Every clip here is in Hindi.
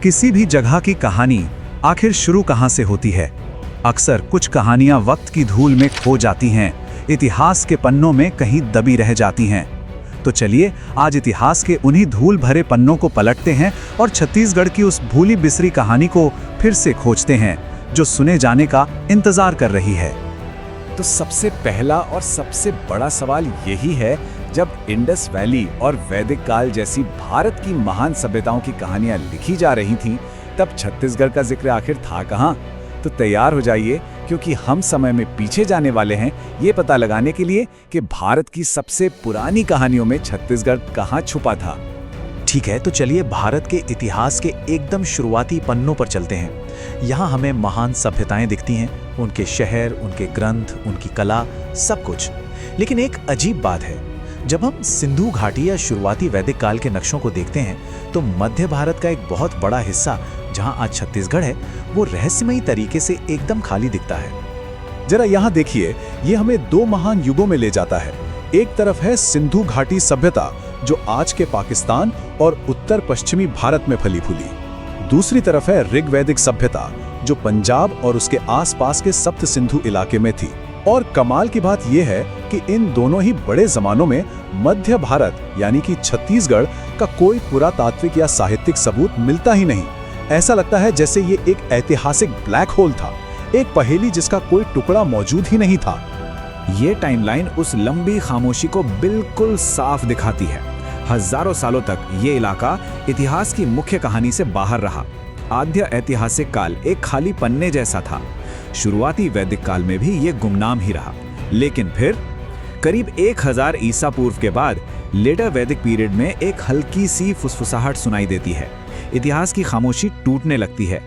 किसी भी जगह की कहानी आखिर शुरू कहां से होती है? अक्सर कुछ कहानियां वक्त की धूल में खो जाती हैं, इतिहास के पन्नों में कहीं दबी रह जाती हैं। तो चलिए आज इतिहास के उन्हीं धूल भरे पन्नों को पलटते हैं और छत्तीसगढ़ की उस भूली बिसरी कहानी को फिर से खोजते हैं, जो सुने जाने का इंतजार कर रही है। तो सबसे पहला और सबसे बड़ा सवाल यही है, जब इंडस वैली और वैदिक काल जैसी भारत की महान सभ्यताओं की कहानियां लिखी जा रही थीं, तब छत्तीसगढ़ का जिक्र आखिर था कहां? तो तैयार हो जाइए, क्योंकि हम समय में पीछे जाने वाले हैं ये पता लगाने के लिए कि भारत की सबसे पुरानी कहानियों में छत्तीसगढ़ कहां छुपा था। ठीक है, तो चलिए भारत के इतिहास के एकदम शुरुआती पन्नों पर चलते हैं। यहाँ हमें महान सभ्यताएं दिखती हैं, उनके शहर, उनके ग्रंथ, उनकी कला, सब कुछ। लेकिन एक अजीब बात है, जब हम सिंधु घाटी या शुरुआती वैदिक काल के नक्शों को देखते हैं, तो मध्य भारत का एक बहुत बड़ा हिस्सा, जहां आज छत्तीसगढ़ है, वो रहस्यमयी तरीके से एकदम खाली दिखता है। जरा यहाँ देखिए, ये हमें दो महान युगों में ले जाता है। एक तरफ है सिंधु घाटी सभ्यता, जो आज के पाकिस्तान और उत्तर पश्चिमी भारत में फली फूली। दूसरी तरफ है ऋग्वैदिक सभ्यता, जो पंजाब और उसके आसपास के सप्त सिंधु इलाके में थी। और कमाल की बात यह है कि इन दोनों ही बड़े जमानों में मध्य भारत यानी कि छत्तीसगढ़ का कोई पुरातात्विक या साहित्यिक सबूत मिलता ही नहीं। ऐसा लगता है जैसे ये एक ऐतिहासिक ब्लैक होल था, एक पहेली जिसका कोई टुकड़ा मौजूद ही नहीं था। ये टाइमलाइन उस लंबी खामोशी को बिल्कुल साफ दिखाती है। हजारों सालों तक ये इलाका इतिहास की मुख्य कहानी से बाहर रहा। आद्य ऐतिहासिक काल एक खाली पन्ने जैसा था। शुरुआती वैदिक काल में भी ये गुमनाम ही रहा। लेकिन फिर करीब 1000 ईसा पूर्व के बाद लेटर वैदिक पीरियड में एक हल्की सी फुसफुसाहट सुनाई देती है। इतिहास की खामोशी टूटने लगती है।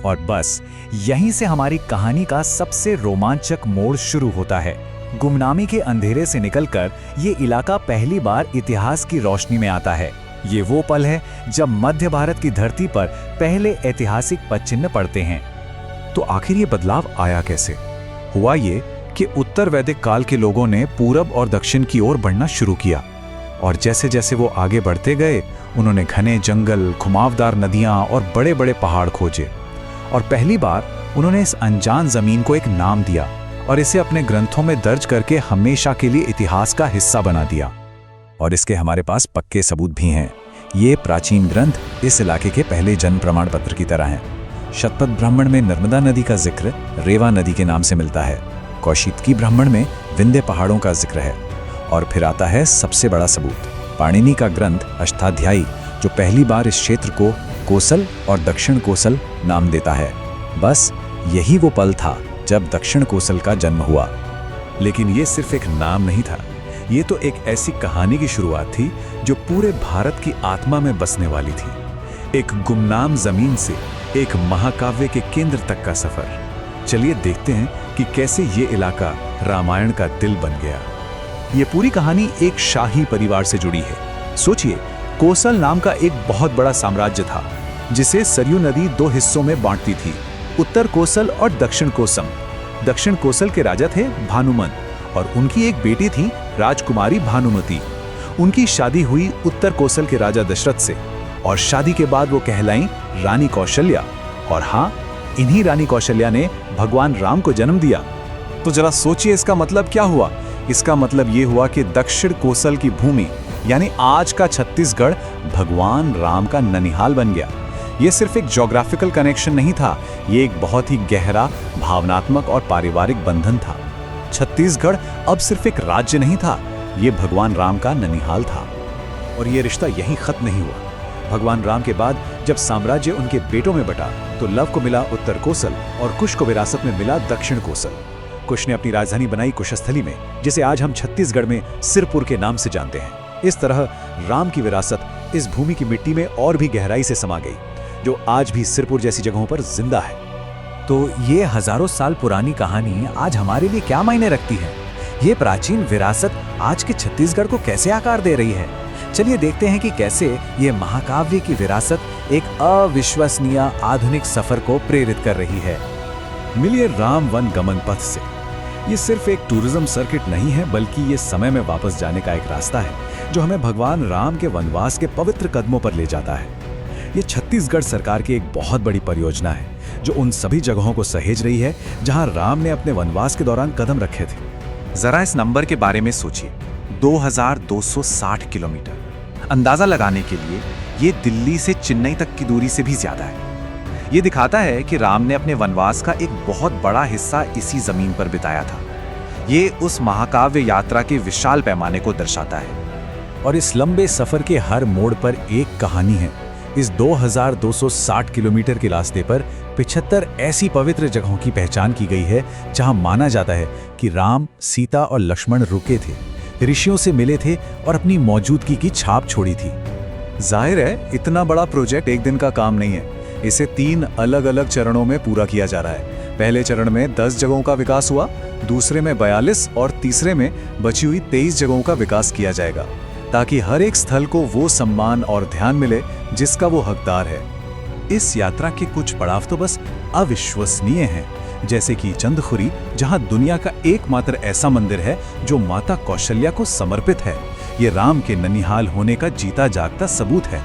और बस यहीं से हमारी कहानी का सबसे रोमांचक मोड़ शुरू होता है। गुमनामी के अंधेरे से निकलकर ये इलाका पहली बार इतिहास की रोशनी में आता है। ये वो पल है जब मध्य भारत की धरती पर पहले ऐतिहासिक पदचिह्न पड़ते हैं। तो आखिर ये बदलाव आया कैसे? हुआ ये कि उत्तर वैदिक काल के लोगों ने पूरब और दक्षिण की ओर बढ़ना शुरू किया, और जैसे जैसे वो आगे बढ़ते गए, उन्होंने घने जंगल, घुमावदार नदियां और बड़े बड़े पहाड़ खोजे। और पहली बार उन्होंने इस अनजान जमीन को एक नाम दिया और इसे अपने ग्रंथों में दर्ज करके हमेशा के लिए इतिहास का हिस्सा बना दिया। और इसके हमारे पास पक्के सबूत भी हैं। ये प्राचीन ग्रंथ इस इलाके के पहले जन्म प्रमाण पत्र की तरह हैं। शतपथ ब्राह्मण में नर्मदा नदी का जिक्र रेवा नदी के नाम से मिलता है। कौशिकी ब्राह्मण में विंध्य पहाड़ों का जिक्र है। और फिर आता है सबसे बड़ा सबूत, पाणिनि का ग्रंथ अष्टाध्यायी, जो पहली बार इस क्षेत्र को कोसल और दक्षिण कोसल नाम देता है। बस यही वो पल था जब दक्षिण कोसल का जन्म हुआ। लेकिन ये सिर्फ एक नाम नहीं था, ये तो एक ऐसी कहानी की शुरुआत थी जो पूरे भारत की आत्मा में बसने वाली थी। एक गुमनाम जमीन से एक महाकाव्य के केंद्र तक का सफर। चलिए देखते हैं कि कैसे ये इलाका रामायण का दिल बन गया। ये पूरी कहानी एक शाही परिवार से जुड़ी है। सोचिए, कोसल नाम का एक बहुत बड़ा साम्राज्य था, जिसे सरयू नदी दो हिस्सों में बांटती थी, उत्तर कोसल और दक्षिण कोसम। दक्षिण कोसल के राजा थे भानुमंत, और उनकी एक बेटी थी राजकुमारी भानुमती। उनकी शादी हुई उत्तर कोसल के राजा दशरथ से, और शादी के बाद वो कहलाई रानी कौशल्या। और हाँ, इन्हीं रानी कौशल्या ने भगवान राम को जन्म दिया। तो जरा सोचिए, इसका मतलब क्या हुआ? इसका मतलब ये हुआ कि दक्षिण कोसल की भूमि यानी आज का छत्तीसगढ़ भगवान राम का ननिहाल बन गया। ये सिर्फ एक ज्योग्राफिकल कनेक्शन नहीं था, ये एक बहुत ही गहरा भावनात्मक और पारिवारिक बंधन था। छत्तीसगढ़ अब सिर्फ एक राज्य नहीं था, ये भगवान राम का ननिहाल था। और ये रिश्ता यहीं खत्म नहीं हुआ। भगवान राम के बाद जब साम्राज्य उनके बेटों में बटा, तो लव को मिला उत्तर कोसल और कुश को विरासत में मिला दक्षिण कोसल। कुश ने अपनी राजधानी बनाई कुशस्थली में, जिसे आज हम छत्तीसगढ़ में सिरपुर के नाम से जानते हैं। इस तरह राम की विरासत इस भूमि की मिट्टी में और भी गहराई से समा गई, जो आज भी सिरपुर जैसी जगहों पर जिंदा है। तो ये हजारों साल पुरानी कहानी आज हमारे लिए क्या मायने रखती है? ये प्राचीन विरासत आज के छत्तीसगढ़ को कैसे आकार दे रही है? चलिए देखते हैं कि कैसे ये महाकाव्य की विरासत एक अविश्वसनीय आधुनिक सफर को प्रेरित कर रही है। मिलिए राम वन गमन पथ से। ये सिर्फ एक टूरिज्म सर्किट नहीं है, बल्कि ये समय में वापस जाने का एक रास्ता है, जो हमें भगवान राम के वनवास के पवित्र कदमों पर ले जाता है। ये छत्तीसगढ़ सरकार की एक बहुत बड़ी परियोजना है जो उन सभी जगहों को सहेज रही है जहां राम ने अपने वनवास के दौरान कदम रखे थे। जरा इस नंबर के बारे में सोचिए, 2260 किलोमीटर। अंदाजा लगाने के लिए ये दिल्ली से चेन्नई तक की दूरी से भी ज्यादा है। ये दिखाता है कि राम ने अपने वनवास का एक बहुत बड़ा हिस्सा इसी जमीन पर बिताया था। ये उस महाकाव्य यात्रा के विशाल पैमाने को दर्शाता है। और इस लंबे सफर के हर मोड़ पर एक कहानी है। इस 2260 किलोमीटर के रास्ते पर 75 ऐसी पवित्र जगहों की पहचान की गई है जहां माना जाता है कि राम, सीता और लक्ष्मण रुके थे, ऋषियों से मिले थे और अपनी मौजूदगी की छाप छोड़ी थी। जाहिर है इतना बड़ा प्रोजेक्ट एक दिन का काम नहीं है। इसे 3 अलग-अलग चरणों में पूरा किया जा रहा है। पहले चरण में 10 जगहों का विकास हुआ, दूसरे में 42 और तीसरे में बची हुई 23 जगहों का विकास किया जाएगा, ताकि हर एक स्थल को वो सम्मान और ध्यान मिले जिसका वो हकदार है। इस यात्रा के कुछ पड़ाव तो बस अविश्वसनीय हैं, जैसे कि चंदखुरी, जहां दुनिया का एकमात्र ऐसा मंदिर है जो माता कौशल्या को समर्पित है। ये राम के ननिहाल होने का जीता जागता सबूत है।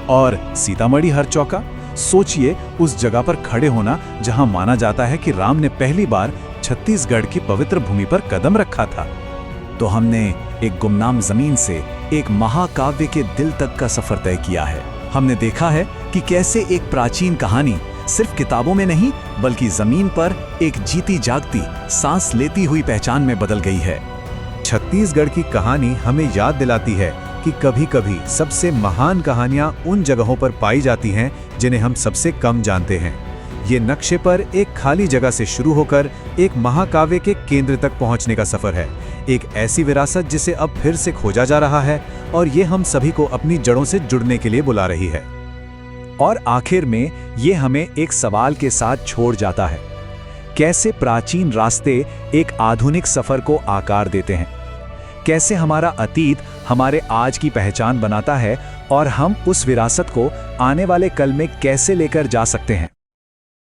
और सीतामढ़ी हरचौका, सोचिए उस जगह पर खड़े होना जहां माना जाता है कि राम ने पहली बार छत्तीसगढ़ की पवित्र भूमि पर कदम रखा था। तो हमने एक गुमनाम जमीन से एक महाकाव्य के दिल तक का सफर तय किया है। हमने देखा है कि कैसे एक प्राचीन कहानी सिर्फ किताबों में नहीं बल्कि जमीन पर एक जीती जागती, सांस लेती हुई पहचान में बदल गई है। छत्तीसगढ़ की कहानी हमें याद दिलाती है कि कभी-कभी सबसे महान कहानियां उन जगहों पर पाई जाती हैं जिन्हें हम सबसे कम जानते हैं। ये नक्शे पर एक खाली जगह से शुरू होकर एक महाकाव्य के केंद्र तक पहुंचने का सफर है। एक ऐसी विरासत जिसे अब फिर से खोजा जा रहा है और ये हम सभी को अपनी जड़ों से जुड़ने के लिए बुला रही है। और आखिर में ये हमें एक सवाल के साथ छोड़ जाता है, कैसे प्राचीन रास्ते एक आधुनिक सफर को आकार देते हैं? कैसे हमारा अतीत हमारे आज की पहचान बनाता है और हम उस विरासत को आने वाले कल में कैसे लेकर जा सकते हैं?